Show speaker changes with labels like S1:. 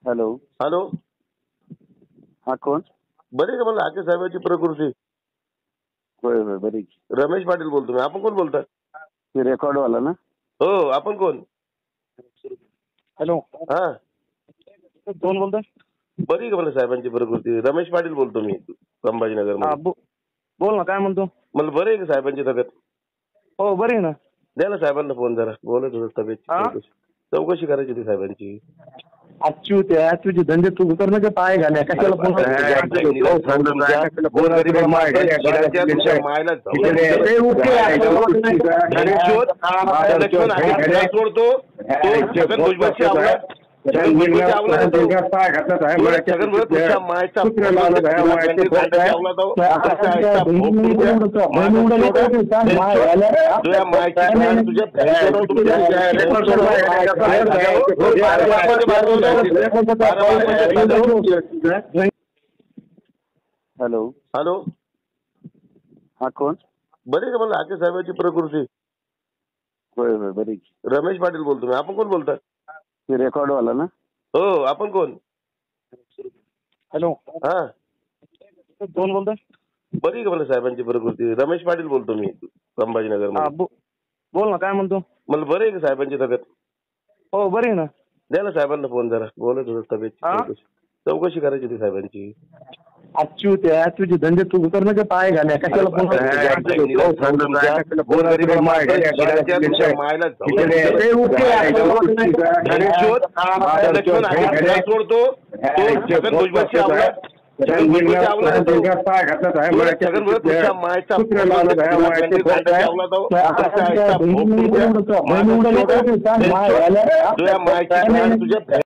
S1: Hello.
S2: Hello.
S1: हा कोण?
S2: बरी का म्हणलं हाके साहेबांची प्रकृती?
S1: होय होय बरी.
S2: रमेश पाटील बोलतो मी. आपण कोण बोलताय?
S1: ते रेकॉर्ड वाला ना?
S2: हो. आपण कोण?
S1: हॅलो.
S2: हा.
S1: कोण बोलताय?
S2: बरी का म्हणलं साहेबांची प्रकृती? रमेश पाटील बोलतो मी संभाजीनगर
S1: हा
S2: मध्ये.
S1: बोल ना, काय म्हणतो?
S2: मला बरं आहे का साहेबांची तब्येत?
S1: हो बरी आहे ना.
S2: द्या ना साहेबांना फोन जरा. बोलत होतं तब्येतची चौकशी करायची होती साहेबांची.
S1: तुझे धंदे तू करण्याचे पाय घाल्या कशाला फोन
S2: सोडतो छगन भुजबळची आवडत
S1: हॅलो.
S2: हॅलो.
S1: हा कोण?
S2: बरी का म्हणलं हाके साहेबांची प्रकृती?
S1: होय होय बरी.
S2: रमेश पाटील बोलतो मी. आपण कोण बोलताय?
S1: ते रेकॉर्ड वाला ना?
S2: हो. आपण कोण?
S1: हॅलो.
S2: हा.
S1: कोण बोलताय?
S2: बरी का म्हणलं साहेबांची प्रकृती? रमेश पाटील बोलतो मी संभाजीनगर मध्ये.
S1: बोल ना, काय म्हणतो?
S2: मला बरं आहे का साहेबांची तब्येत?
S1: हो बरी आहे ना.
S2: द्या ना साहेबांना फोन जरा. बोलत होतं तब्येतची चौकशी करायची होती साहेबांची.
S1: तुझे धंदे तू करण्याचे पाय घाल्या कशाला फोन
S2: सोडतो छगन भुजबळची आवडत तुझ्या